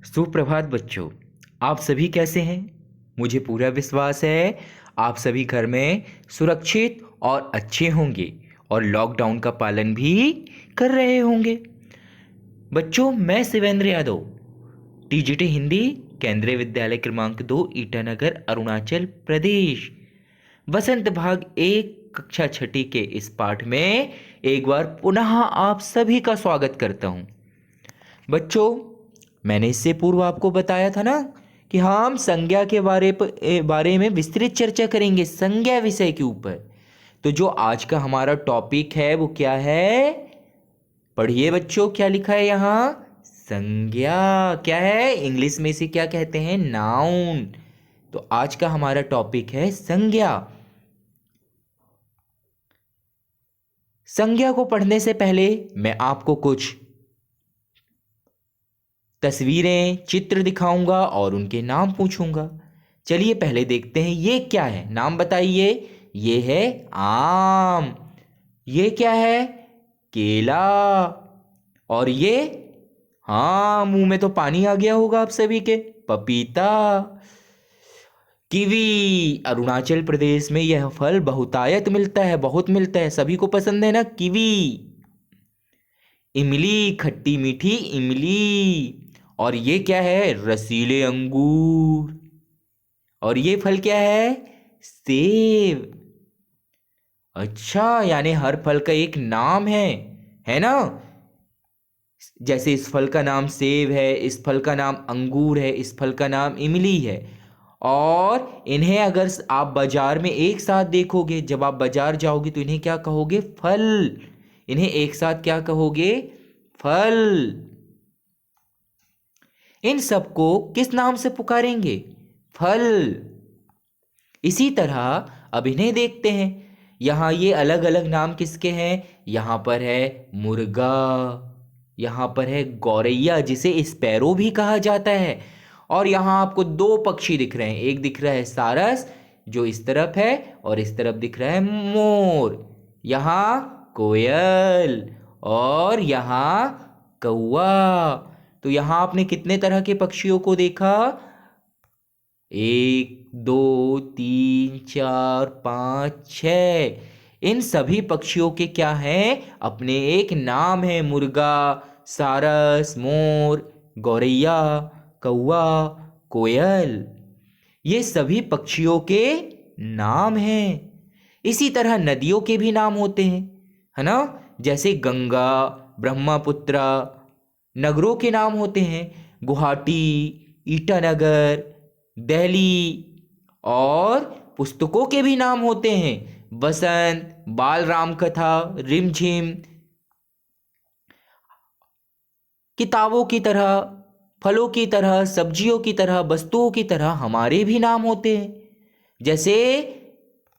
सुप्रभात बच्चों। आप सभी कैसे हैं? मुझे पूरा विश्वास है आप सभी घर में सुरक्षित और अच्छे होंगे और लॉकडाउन का पालन भी कर रहे होंगे। बच्चों, मैं शिवेंद्र यादव, टीजीटी हिंदी, केंद्रीय विद्यालय क्रमांक 2, ईटानगर, अरुणाचल प्रदेश, बसंत भाग 1, कक्षा छठी के इस पाठ में एक बार पुनः आप सभी का स्वागत करता हूं। बच्चों, मैंने इससे पूर्व आपको बताया था ना कि हम संज्ञा के बारे में विस्तृत चर्चा करेंगे, संज्ञा विषय के ऊपर। तो जो आज का हमारा टॉपिक है वो क्या है? पढ़िए बच्चों, क्या लिखा है यहाँ? संज्ञा। क्या है? इंग्लिश में इसे क्या कहते हैं? नाउन। तो आज का हमारा टॉपिक है संज्ञा। संज्ञा को पढ़ने से पहले मैं आपको कुछ तस्वीरें, चित्र दिखाऊंगा और उनके नाम पूछूंगा। चलिए पहले देखते हैं ये क्या है। नाम बताइए। ये है आम। ये क्या है? केला। और ये, हाँ, मुंह में तो पानी आ गया होगा आप सभी के, पपीता। कीवी। अरुणाचल प्रदेश में यह फल बहुतायत मिलता है, बहुत मिलता है, सभी को पसंद है ना कीवी। इमली, खट्टी मीठी इमली। और ये क्या है? रसीले अंगूर। और ये फल क्या है? सेब। अच्छा, यानी हर फल का एक नाम है ना? जैसे इस फल का नाम सेब है, इस फल का नाम अंगूर है, इस फल का नाम इमली है। और इन्हें अगर आप बाजार में एक साथ देखोगे, जब आप बाजार जाओगे तो इन्हें क्या कहोगे? फल। इन्हें एक साथ क्या कहोगे? फल। इन सबको किस नाम से पुकारेंगे? फल। इसी तरह अब इन्हें देखते हैं। यहां ये अलग अलग नाम किसके हैं? यहां पर है मुर्गा, यहां पर है गौरैया जिसे स्पैरो भी कहा जाता है। और यहां आपको दो पक्षी दिख रहे हैं। एक दिख रहा है सारस जो इस तरफ है, और इस तरफ दिख रहा है मोर। यहां कोयल और यहां कौवा। तो यहां आपने कितने तरह के पक्षियों को देखा? 1, 2, 3, 4, 5, 6। इन सभी पक्षियों के क्या हैं? अपने एक नाम है। मुर्गा, सारस, मोर, गौरैया, कौवा, कोयल। ये सभी पक्षियों के नाम हैं। इसी तरह नदियों के भी नाम होते हैं, है ना? जैसे गंगा, ब्रह्मपुत्र। नगरों के नाम होते हैं गुवाहाटी, ईटानगर, दिल्ली। और पुस्तकों के भी नाम होते हैं बसंत, बाल राम कथा, रिमझिम। किताबों की तरह, फलों की तरह, सब्जियों की तरह, वस्तुओं की तरह हमारे भी नाम होते हैं। जैसे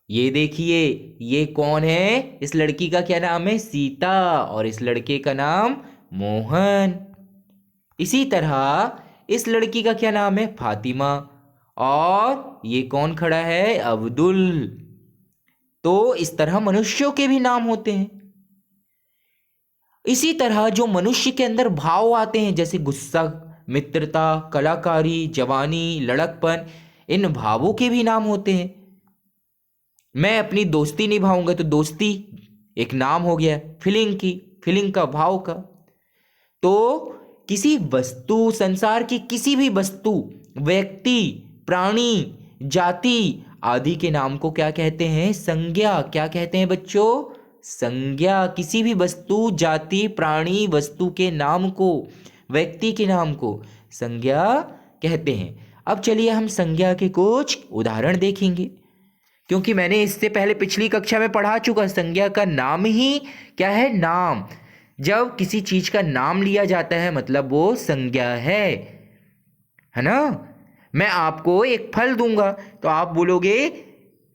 ये देखिए, ये कौन है? इस लड़की का क्या नाम है? सीता। और इस लड़के का नाम मोहन। इसी तरह इस लड़की का क्या नाम है? फातिमा। और ये कौन खड़ा है? अब्दुल। तो इस तरह मनुष्यों के भी नाम होते हैं। इसी तरह जो मनुष्य के अंदर भाव आते हैं, जैसे गुस्सा, मित्रता, कलाकारी, जवानी, लड़कपन, इन भावों के भी नाम होते हैं। मैं अपनी दोस्ती निभाऊंगा तो दोस्ती एक नाम हो गया, फीलिंग की, फीलिंग का, भाव का। तो किसी वस्तु, संसार की किसी भी वस्तु, व्यक्ति, प्राणी, जाति आदि के नाम को क्या कहते हैं? संज्ञा। क्या कहते हैं बच्चों? संज्ञा। किसी भी वस्तु, जाति, प्राणी, वस्तु के नाम को, व्यक्ति के नाम को संज्ञा कहते हैं। अब चलिए हम संज्ञा के कुछ उदाहरण देखेंगे, क्योंकि मैंने इससे पहले पिछली कक्षा में पढ़ा चुका। संज्ञा का नाम ही क्या है? नाम। जब किसी चीज का नाम लिया जाता है मतलब वो संज्ञा है ना? मैं आपको एक फल दूंगा तो आप बोलोगे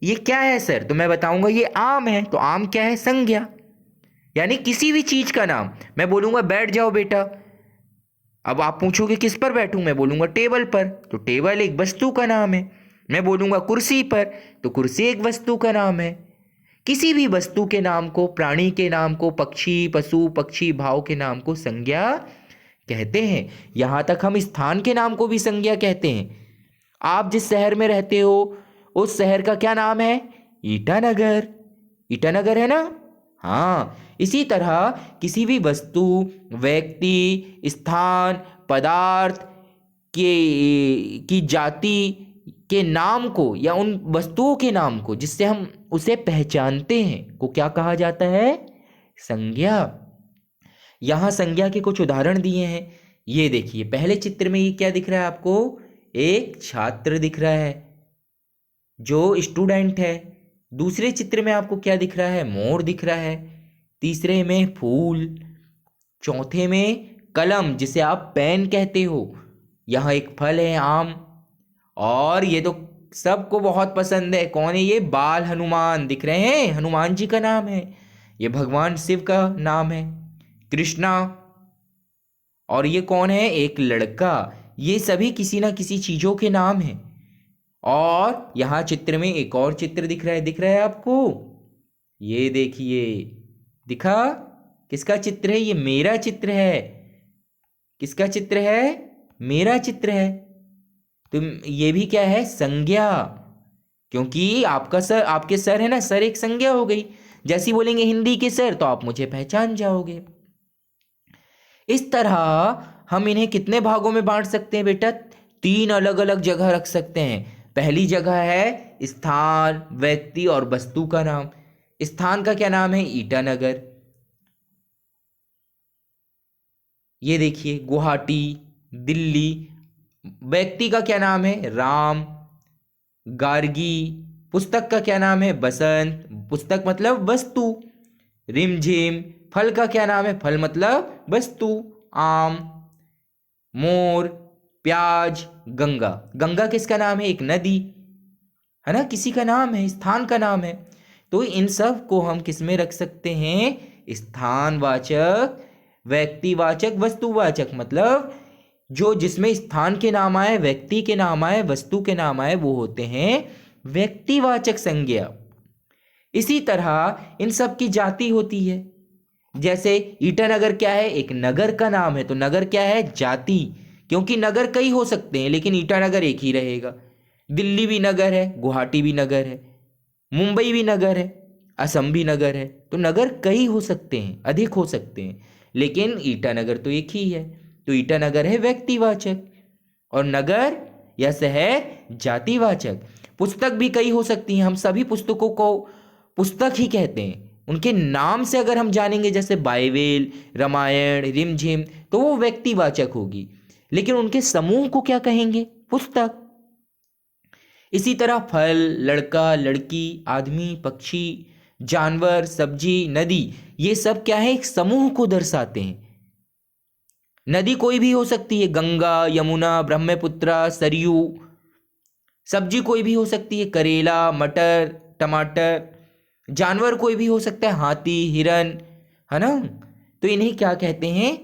ये क्या है सर? तो मैं बताऊंगा ये आम है। तो आम क्या है? संज्ञा। यानी किसी भी चीज का नाम। मैं बोलूंगा बैठ जाओ बेटा, अब आप पूछोगे किस पर बैठूं? मैं बोलूंगा टेबल पर, तो टेबल एक वस्तु का नाम है। मैं बोलूंगा कुर्सी पर, तो कुर्सी एक वस्तु का नाम है। किसी भी वस्तु के नाम को, प्राणी के नाम को, पक्षी, पशु पक्षी भाव के नाम को संज्ञा कहते हैं। यहाँ तक हम स्थान के नाम को भी संज्ञा कहते हैं। आप जिस शहर में रहते हो उस शहर का क्या नाम है? ईटानगर। ईटानगर है ना? हाँ, इसी तरह किसी भी वस्तु, व्यक्ति, स्थान, पदार्थ की जाति के नाम को या उन वस्तुओं के नाम को जिससे हम उसे पहचानते हैं को क्या कहा जाता है? संज्ञा। यहाँ संज्ञा के कुछ उदाहरण दिए हैं। ये देखिए, पहले चित्र में ये क्या दिख रहा है आपको? एक छात्र दिख रहा है जो स्टूडेंट है। दूसरे चित्र में आपको क्या दिख रहा है? मोर दिख रहा है। तीसरे में फूल। चौथे में कलम, जिसे आप पेन कहते हो। यहाँ एक फल है, आम। और ये तो सबको बहुत पसंद है। कौन है ये? बाल हनुमान दिख रहे हैं, हनुमान जी का नाम है। ये भगवान शिव का नाम है, कृष्णा। और ये कौन है? एक लड़का। ये सभी किसी ना किसी चीजों के नाम हैं। और यहाँ चित्र में एक और चित्र दिख रहा है आपको? ये देखिए, दिखा? किसका चित्र है? ये मेरा चित्र है। किसका चित्र है? मेरा चित्र है। तो ये भी क्या है? संज्ञा। क्योंकि आपका सर, आपके सर है ना, सर एक संज्ञा हो गई। जैसे बोलेंगे हिंदी के सर तो आप मुझे पहचान जाओगे। इस तरह हम इन्हें कितने भागों में बांट सकते हैं बेटा? 3 अलग अलग जगह रख सकते हैं। पहली जगह है स्थान, व्यक्ति और वस्तु का नाम। स्थान का क्या नाम है? ईटानगर। ये देखिए, गुवाहाटी, दिल्ली। व्यक्ति का क्या नाम है? राम, गार्गी। पुस्तक का क्या नाम है? बसंत। पुस्तक मतलब वस्तु। रिमझिम। फल का क्या नाम है? फल मतलब वस्तु, आम। मोर, प्याज, गंगा। गंगा किसका नाम है? एक नदी है ना, किसी का नाम है, स्थान का नाम है। तो इन सब को हम किस में रख सकते हैं? स्थानवाचक, व्यक्तिवाचक, वस्तुवाचक। मतलब जो जिसमें स्थान के नाम आए, व्यक्ति के नाम आए, वस्तु के नाम आए, वो होते हैं व्यक्तिवाचक संज्ञा। इसी तरह इन सब की जाति होती है। जैसे ईटानगर क्या है? एक नगर का नाम है। तो नगर क्या है? जाति। क्योंकि नगर कई हो सकते हैं लेकिन ईटानगर एक ही रहेगा। दिल्ली भी नगर है, गुवाहाटी भी नगर है, मुंबई भी नगर है, असम भी नगर है। तो नगर कई हो सकते हैं, अधिक हो सकते हैं, लेकिन ईटानगर तो एक ही है। तो ईटानगर है व्यक्तिवाचक और नगर या शहर जातिवाचक। पुस्तक भी कई हो सकती हैं। हम सभी पुस्तकों को पुस्तक ही कहते हैं। उनके नाम से अगर हम जानेंगे, जैसे बाइबल, रामायण, रिमझिम, तो वो व्यक्तिवाचक होगी। लेकिन उनके समूह को क्या कहेंगे? पुस्तक। इसी तरह फल, लड़का, लड़की, आदमी, पक्षी, जानवर, सब्जी, नदी, ये सब क्या है? एक समूह को दर्शाते हैं। नदी कोई भी हो सकती है, गंगा, यमुना, ब्रह्मपुत्र, सरयू। सब्जी कोई भी हो सकती है, करेला, मटर, टमाटर। जानवर कोई भी हो सकता है, हाथी, हिरन, है ना। तो इन्हें क्या कहते हैं?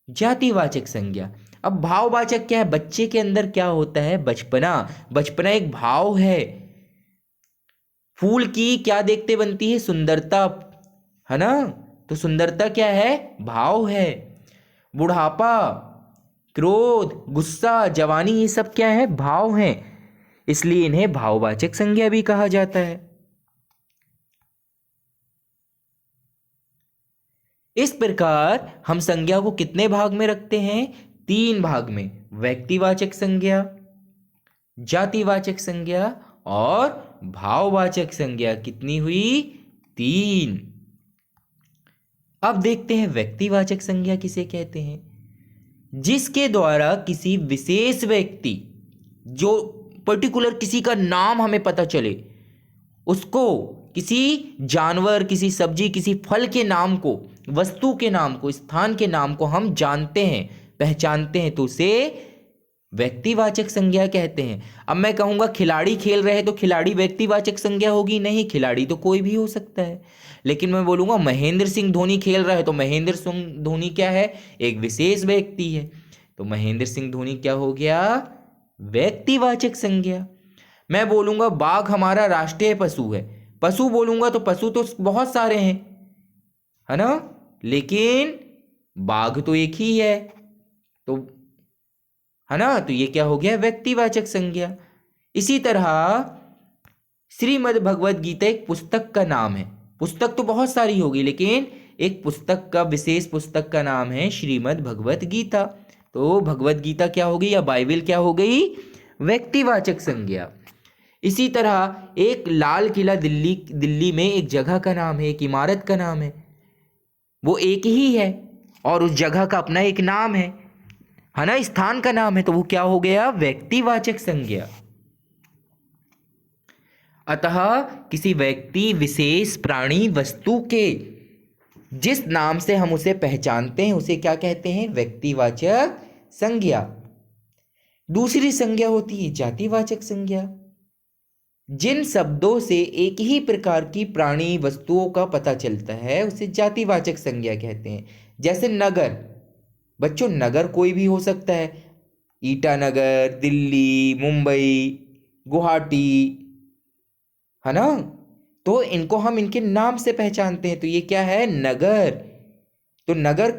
जातिवाचक संज्ञा। अब भाववाचक क्या है? बच्चे के अंदर क्या होता है? बचपना। बचपना एक भाव है। फूल की क्या देखते बनती है? सुंदरता, है ना। तो सुंदरता क्या है? भाव है। बुढ़ापा, क्रोध, गुस्सा, जवानी, ये सब क्या है? भाव हैं। इसलिए इन्हें भाववाचक संज्ञा भी कहा जाता है। इस प्रकार हम संज्ञा को कितने भाग में रखते हैं? 3 भाग में। व्यक्तिवाचक संज्ञा, जातिवाचक संज्ञा और भाववाचक संज्ञा। कितनी हुई? 3। अब देखते हैं व्यक्तिवाचक संज्ञा किसे कहते हैं। जिसके द्वारा किसी विशेष व्यक्ति, जो पर्टिकुलर किसी का नाम हमें पता चले, उसको, किसी जानवर, किसी सब्जी, किसी फल के नाम को, वस्तु के नाम को, स्थान के नाम को हम जानते हैं, पहचानते हैं, तो उसे व्यक्तिवाचक संज्ञा कहते हैं। अब मैं कहूँगा खिलाड़ी खेल रहे हैं तो खिलाड़ी व्यक्तिवाचक संज्ञा होगी? नहीं, खिलाड़ी तो कोई भी हो सकता है। लेकिन मैं बोलूँगा महेंद्र सिंह धोनी खेल रहा है तो महेंद्र सिंह धोनी क्या है? एक विशेष व्यक्ति है। तो महेंद्र सिंह धोनी क्या हो गया? व्यक्तिवाचक संज्ञा। मैं बोलूँगा बाघ हमारा राष्ट्रीय पशु है। पशु बोलूँगा तो पशु तो बहुत सारे हैं, है ना, लेकिन बाघ तो एक ही है। तो है ना, तो ये क्या हो गया, व्यक्तिवाचक संज्ञा। इसी तरह श्रीमद् भगवत गीता एक पुस्तक का नाम है। पुस्तक तो बहुत सारी होगी, लेकिन एक पुस्तक का, विशेष पुस्तक का नाम है श्रीमद् भगवत गीता। तो भगवत गीता क्या हो गई, या बाइबल क्या हो गई, व्यक्तिवाचक संज्ञा। इसी तरह एक लाल किला दिल्ली में एक जगह का नाम है, एक इमारत का नाम है, वो एक ही है और उस जगह का अपना एक नाम है ना, स्थान का नाम है, तो वो क्या हो गया, व्यक्तिवाचक संज्ञा। अतः किसी व्यक्ति, विशेष, प्राणी, वस्तु के जिस नाम से हम उसे पहचानते हैं उसे क्या कहते हैं, व्यक्तिवाचक संज्ञा। दूसरी संज्ञा होती है जातिवाचक संज्ञा। जिन शब्दों से एक ही प्रकार की प्राणी, वस्तुओं का पता चलता है उसे जातिवाचक संज्ञा कहते हैं। जैसे नगर, बच्चों नगर कोई भी हो सकता है, ईटानगर, दिल्ली, मुंबई, गुवाहाटी, है ना, तो इनको हम इनके नाम से पहचानते हैं, तो ये क्या है, नगर। तो नगर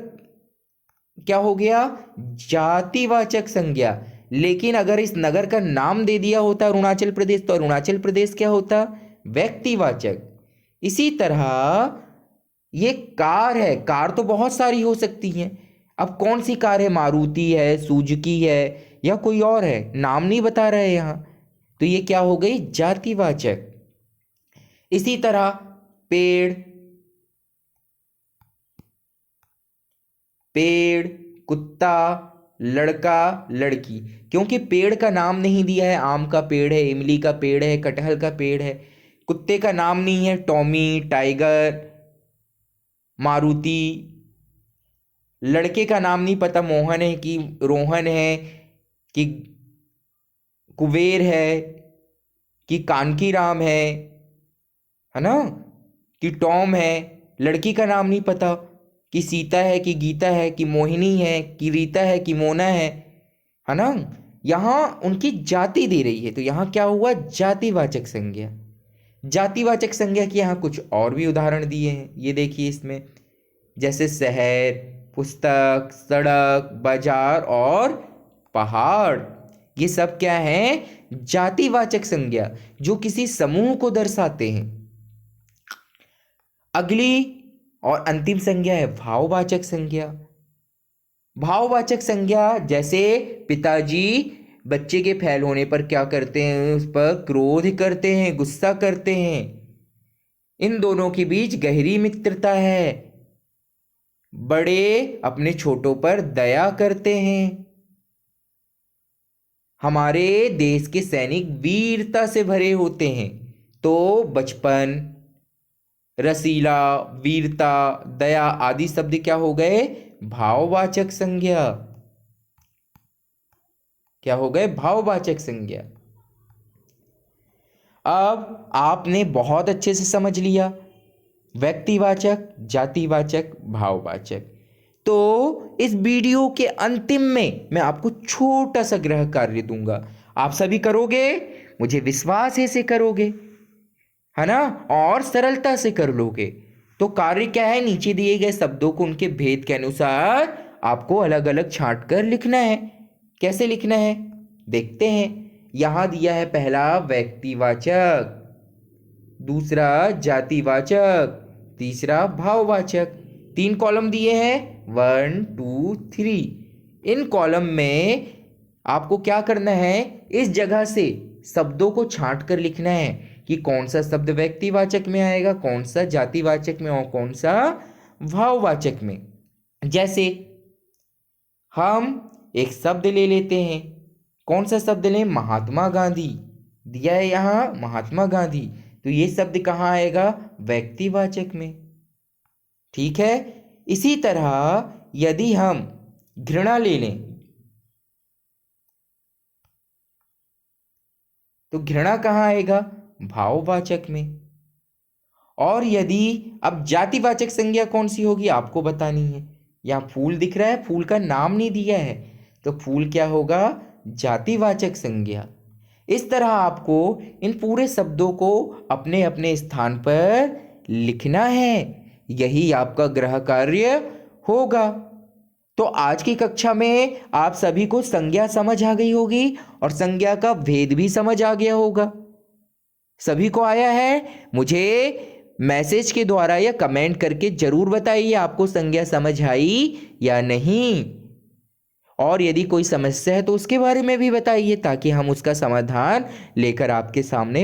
क्या हो गया, जातिवाचक संज्ञा। लेकिन अगर इस नगर का नाम दे दिया होता अरुणाचल प्रदेश, तो अरुणाचल प्रदेश क्या होता, व्यक्तिवाचक। इसी तरह ये कार है, कार तो बहुत सारी हो सकती हैं, अब कौन सी कार है, मारुति है, सुजुकी है, या कोई और है, नाम नहीं बता रहे यहाँ, तो ये क्या हो गई, जातिवाचक। इसी तरह पेड़, पेड़, कुत्ता, लड़का, लड़की, क्योंकि पेड़ का नाम नहीं दिया है, आम का पेड़ है, इमली का पेड़ है, कटहल का पेड़ है। कुत्ते का नाम नहीं है, टॉमी, टाइगर, मारुति। लड़के का नाम नहीं पता, मोहन है कि रोहन है कि कुबेर है कि कानकीराम है ना, कि टॉम है। लड़की का नाम नहीं पता कि सीता है कि गीता है कि मोहिनी है कि रीता है कि मोना है ना। यहाँ उनकी जाति दे रही है, तो यहाँ क्या हुआ, जातिवाचक संज्ञा। जातिवाचक संज्ञा के यहाँ कुछ और भी उदाहरण दिए हैं, ये देखिए इसमें, जैसे शहर, पुस्तक, सड़क, बाजार और पहाड़, ये सब क्या है, जातिवाचक संज्ञा जो किसी समूह को दर्शाते हैं। अगली और अंतिम संज्ञा है भाववाचक संज्ञा। भाववाचक संज्ञा, जैसे पिताजी बच्चे के फेल होने पर क्या करते हैं, उस पर क्रोध करते हैं, गुस्सा करते हैं। इन दोनों के बीच गहरी मित्रता है। बड़े अपने छोटों पर दया करते हैं। हमारे देश के सैनिक वीरता से भरे होते हैं, तो बचपन, रसीला, वीरता, दया आदि शब्द क्या हो गए, भाववाचक संज्ञा। क्या हो गए, भाववाचक संज्ञा। अब आपने बहुत अच्छे से समझ लिया व्यक्तिवाचक, जातिवाचक, भाववाचक। तो इस वीडियो के अंतिम में मैं आपको छोटा सा गृह कार्य दूंगा, आप सभी करोगे, मुझे विश्वास है से करोगे, है ना, और सरलता से कर लोगे। तो कार्य क्या है, नीचे दिए गए शब्दों को उनके भेद के अनुसार आपको अलग अलग छांट कर लिखना है। कैसे लिखना है देखते हैं। यहां दिया है पहला व्यक्तिवाचक, दूसरा जातिवाचक, तीसरा भाववाचक। 3 कॉलम दिए हैं, 1 2 3। इन कॉलम में आपको क्या करना है, इस जगह से शब्दों को छांट कर लिखना है कि कौन सा शब्द व्यक्तिवाचक में आएगा, कौन सा जातिवाचक में और कौन सा भाववाचक में। जैसे हम एक शब्द ले लेते हैं, कौन सा शब्द लें, महात्मा गांधी दिया है यहाँ, महात्मा गांधी, तो ये शब्द कहाँ आएगा, व्यक्तिवाचक में। ठीक है। इसी तरह यदि हम घृणा ले लें, तो घृणा कहाँ आएगा, भाववाचक में। और यदि अब जातिवाचक संज्ञा कौन सी होगी आपको बतानी है। यहाँ फूल दिख रहा है, फूल का नाम नहीं दिया है, तो फूल क्या होगा, जातिवाचक संज्ञा। इस तरह आपको इन पूरे शब्दों को अपने अपने स्थान पर लिखना है, यही आपका गृह कार्य होगा। तो आज की कक्षा में आप सभी को संज्ञा समझ आ गई होगी और संज्ञा का भेद भी समझ आ गया होगा। सभी को आया है? मुझे मैसेज के द्वारा या कमेंट करके जरूर बताइए आपको संज्ञा समझ आई या नहीं। और यदि कोई समस्या है तो उसके बारे में भी बताइए, ताकि हम उसका समाधान लेकर आपके सामने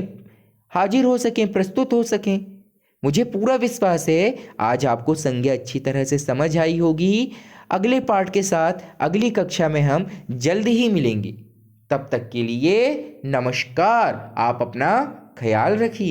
हाजिर हो सकें, प्रस्तुत हो सकें। मुझे पूरा विश्वास है आज आपको संज्ञा अच्छी तरह से समझ आई होगी। अगले पार्ट के साथ अगली कक्षा में हम जल्द ही मिलेंगे। तब तक के लिए नमस्कार। आप अपना ख्याल रखिए।